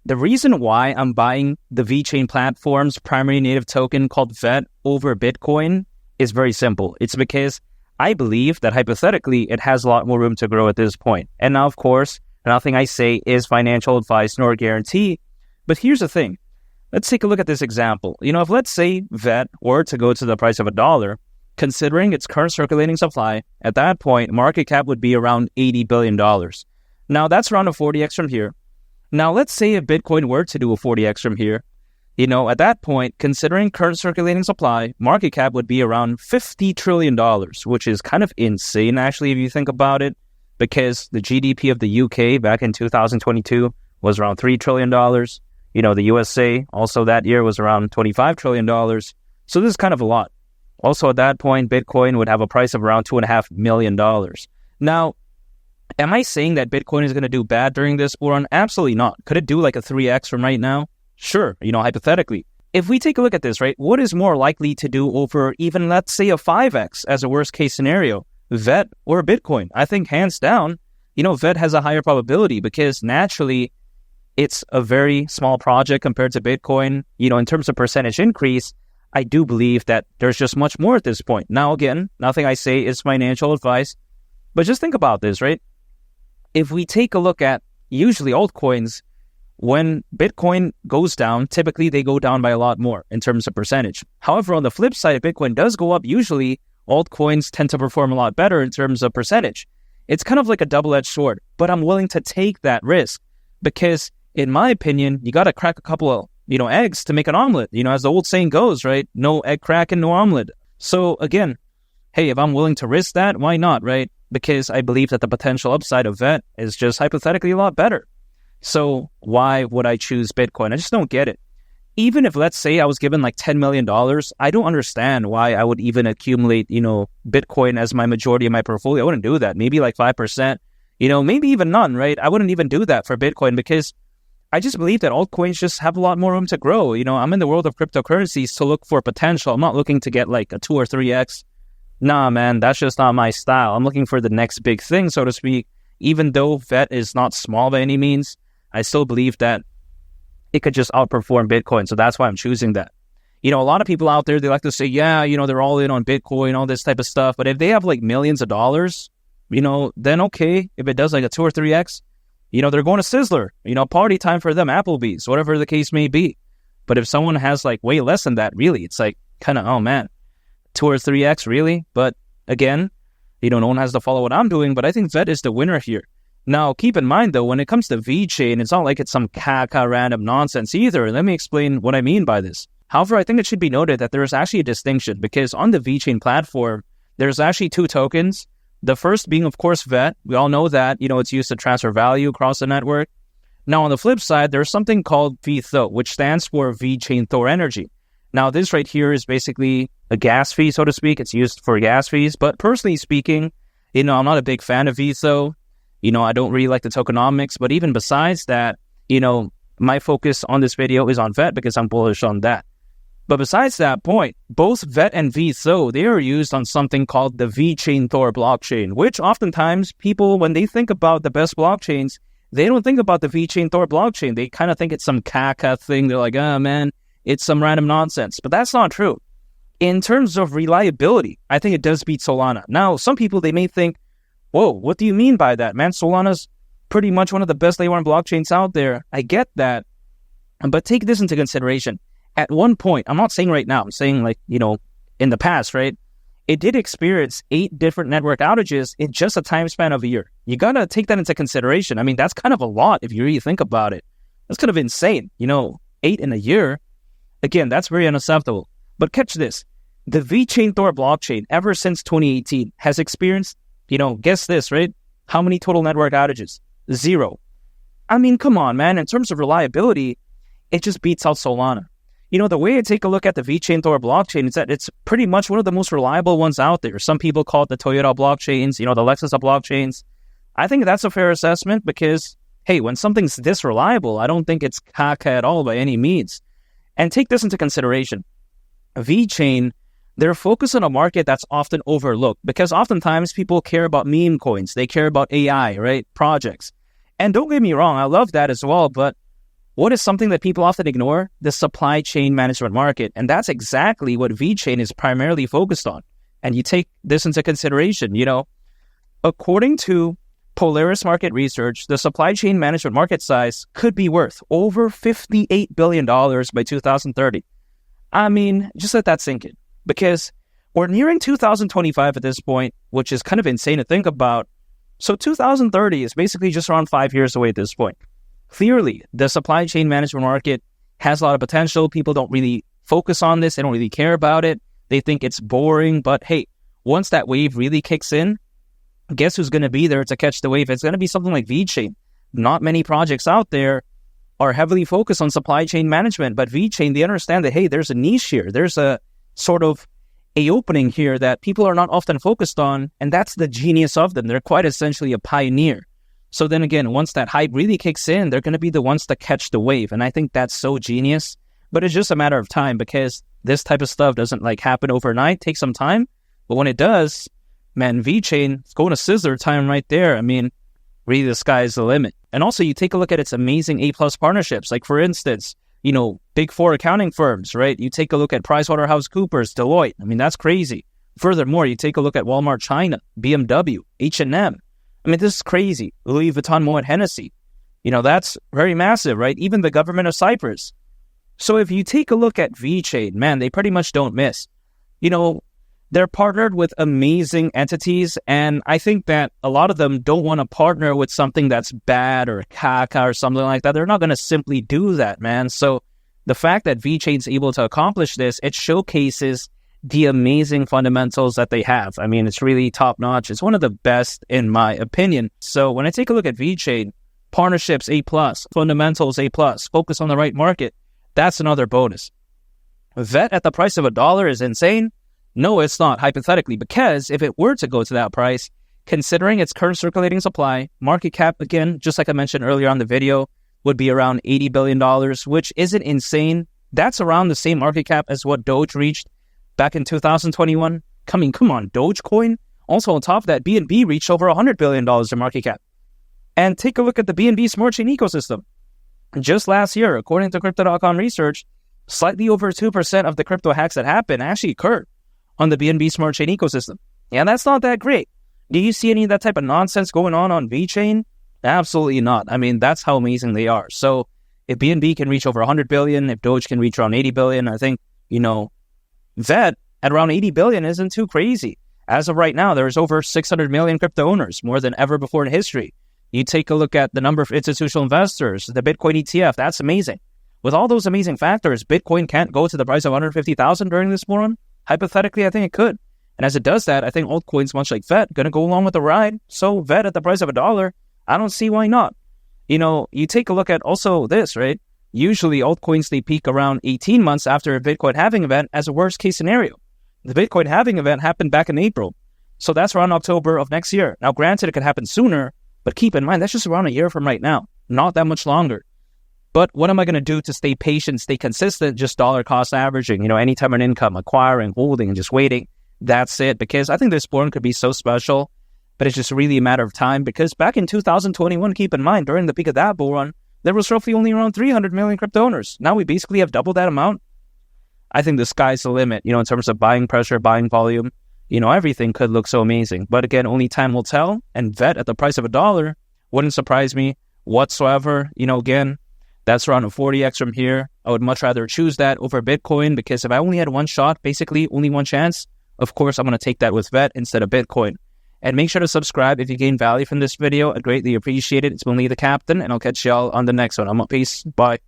The reason why I'm buying the VeChain platform's primary native token called VET over Bitcoin is very simple. It's because I believe that hypothetically it has a lot more room to grow at this point. And now, of course, nothing I say is financial advice nor guarantee. But here's the thing. Let's take a look at this example. If let's say VET were to go to the price of $1, considering its current circulating supply, at that point, market cap would be around $80 billion. Now, that's around a 40x from here. Now, let's say if Bitcoin were to do a 40x from here, at that point, considering current circulating supply, market cap would be around $50 trillion, which is kind of insane, actually, if you think about it, because the GDP of the UK back in 2022 was around $3 trillion. The USA also that year was around $25 trillion. So this is kind of a lot. Also, at that point, Bitcoin would have a price of around $2.5 million. Now, am I saying that Bitcoin is going to do bad during this bull run? Absolutely not. Could it do like a 3x from right now? Sure, hypothetically. If we take a look at this, right, what is more likely to do over even, let's say, a 5x as a worst case scenario? VET or Bitcoin? I think hands down, VET has a higher probability because naturally it's a very small project compared to Bitcoin. In terms of percentage increase, I do believe that there's just much more at this point. Now, again, nothing I say is financial advice, but just think about this, right? If we take a look at usually altcoins, when Bitcoin goes down, typically they go down by a lot more in terms of percentage. However, on the flip side, if Bitcoin does go up, usually altcoins tend to perform a lot better in terms of percentage. It's kind of like a double-edged sword, but I'm willing to take that risk because, in my opinion, you got to crack a couple of eggs to make an omelet. As the old saying goes, right? No egg cracking, no omelet. So again, hey, if I'm willing to risk that, why not, right? Because I believe that the potential upside of VET is just hypothetically a lot better. So why would I choose Bitcoin? I just don't get it. Even if, let's say, I was given like $10 million, I don't understand why I would even accumulate, Bitcoin as my majority of my portfolio. I wouldn't do that. Maybe like 5%, maybe even none, right? I wouldn't even do that for Bitcoin because I just believe that altcoins just have a lot more room to grow. I'm in the world of cryptocurrencies to look for potential. I'm not looking to get like a 2 or 3x. Nah, man, that's just not my style. I'm looking for the next big thing, so to speak. Even though VET is not small by any means, I still believe that it could just outperform Bitcoin. So that's why I'm choosing that. A lot of people out there, they like to say, yeah, they're all in on Bitcoin, all this type of stuff. But if they have like millions of dollars, then okay. If it does like a 2 or 3x, they're going to Sizzler, party time for them, Applebee's, whatever the case may be. But if someone has like way less than that, really, it's like kind of, oh man, 2 or 3x, really? But again, no one has to follow what I'm doing, but I think VET is the winner here. Now, keep in mind, though, when it comes to VeChain, it's not like it's some caca random nonsense either. Let me explain what I mean by this. However, I think it should be noted that there is actually a distinction because on the VeChain platform, there's actually 2 tokens. The first being, of course, VET. We all know that, it's used to transfer value across the network. Now, on the flip side, there's something called VTHO, which stands for VeChain Thor Energy. Now, this right here is basically a gas fee, so to speak. It's used for gas fees. But personally speaking, I'm not a big fan of VTHO. I don't really like the tokenomics. But even besides that, my focus on this video is on VET because I'm bullish on that. But besides that point, both VET and VTHO, they are used on something called the VeChain Thor blockchain, which oftentimes people, when they think about the best blockchains, they don't think about the VeChain Thor blockchain. They kind of think it's some caca thing. They're like, oh man, it's some random nonsense. But that's not true. In terms of reliability, I think it does beat Solana. Now, some people, they may think, whoa, what do you mean by that, man? Solana's pretty much one of the best layer 1 blockchains out there. I get that. But take this into consideration. At one point, I'm not saying right now, I'm saying like, in the past, right? It did experience 8 different network outages in just a time span of a year. You got to take that into consideration. I mean, that's kind of a lot if you really think about it. That's kind of insane. 8 in a year. Again, that's very unacceptable. But catch this. The VeChain Thor blockchain, ever since 2018, has experienced, guess this, right? How many total network outages? 0. I mean, come on, man. In terms of reliability, it just beats out Solana. The way I take a look at the VeChain Thor blockchain is that it's pretty much one of the most reliable ones out there. Some people call it the Toyota blockchains, the Lexus blockchains. I think that's a fair assessment because, hey, when something's this reliable, I don't think it's caca at all by any means. And take this into consideration. VeChain, they're focused on a market that's often overlooked because oftentimes people care about meme coins. They care about AI, right? Projects. And don't get me wrong, I love that as well, but What is something that people often ignore? The supply chain management market. And that's exactly what VeChain is primarily focused on. And you take this into consideration, according to Polaris Market Research, the supply chain management market size could be worth over $58 billion by 2030. I mean, just let that sink in, because we're nearing 2025 at this point, which is kind of insane to think about. So 2030 is basically just around 5 years away at this point. Clearly, the supply chain management market has a lot of potential. People don't really focus on this. They don't really care about it. They think it's boring. But hey, once that wave really kicks in, guess who's going to be there to catch the wave? It's going to be something like VeChain. Not many projects out there are heavily focused on supply chain management, but VeChain, they understand that, hey, there's a niche here. There's a sort of a opening here that people are not often focused on, and that's the genius of them. They're quite essentially a pioneer. So then again, once that hype really kicks in, they're going to be the ones to catch the wave. And I think that's so genius, but it's just a matter of time, because this type of stuff doesn't happen overnight, take some time. But when it does, man, VeChain, it's going to scissor time right there. I mean, really the sky's the limit. And also you take a look at its amazing A+ partnerships. Like for instance, Big Four accounting firms, right? You take a look at PricewaterhouseCoopers, Deloitte. I mean, that's crazy. Furthermore, you take a look at Walmart China, BMW, H&M. I mean, this is crazy. Louis Vuitton, Moet Hennessy. That's very massive, right? Even the government of Cyprus. So if you take a look at VeChain, man, they pretty much don't miss. They're partnered with amazing entities, and I think that a lot of them don't want to partner with something that's bad or caca or something like that. They're not going to simply do that, man. So the fact that VeChain's able to accomplish this, it showcases the amazing fundamentals that they have. I mean, it's really top-notch. It's one of the best, in my opinion. So when I take a look at VeChain, partnerships A+, fundamentals A+, focus on the right market, that's another bonus. VET at the price of $1 is insane. No, it's not, hypothetically, because if it were to go to that price, considering its current circulating supply, market cap, again, just like I mentioned earlier on the video, would be around $80 billion, which isn't insane. That's around the same market cap as what Doge reached back in 2021. Come on, Dogecoin? Also on top of that, BNB reached over $100 billion in market cap. And take a look at the BNB smart chain ecosystem. Just last year, according to Crypto.com research, slightly over 2% of the crypto hacks that happened actually occurred on the BNB smart chain ecosystem. Yeah, that's not that great. Do you see any of that type of nonsense going on VeChain? Absolutely not. I mean, that's how amazing they are. So if BNB can reach over 100 billion, if Doge can reach around 80 billion, I think, VET at around 80 billion isn't too crazy. As of right now, there's over 600 million crypto owners, more than ever before in history. You take a look at the number of institutional investors, the Bitcoin ETF, that's amazing. With all those amazing factors, Bitcoin can't go to the price of 150,000 during this bull run? Hypothetically, I think it could. And as it does that, I think altcoins, much like VET, going to go along with the ride. So VET at the price of $1, I don't see why not. You take a look at also this, right? Usually altcoins, they peak around 18 months after a Bitcoin halving event as a worst case scenario. The Bitcoin halving event happened back in April. So that's around October of next year. Now, granted, it could happen sooner, but keep in mind, that's just around a year from right now. Not that much longer. But what am I going to do to stay patient, stay consistent? Just dollar cost averaging, anytime an income, acquiring, holding, and just waiting. That's it. Because I think this bull run could be so special, but it's just really a matter of time. Because back in 2021, keep in mind, during the peak of that bull run, there was roughly only around 300 million crypto owners. Now we basically have doubled that amount. I think the sky's the limit, in terms of buying pressure, buying volume. Everything could look so amazing. But again, only time will tell. And VET at the price of $1 wouldn't surprise me whatsoever. Again, that's around a 40x from here. I would much rather choose that over Bitcoin, because if I only had one shot, basically only one chance, of course, I'm going to take that with VET instead of Bitcoin. And make sure to subscribe if you gain value from this video. I'd greatly appreciate it. It's been Lee the Captain, and I'll catch y'all on the next one. I'm out. Peace. Bye.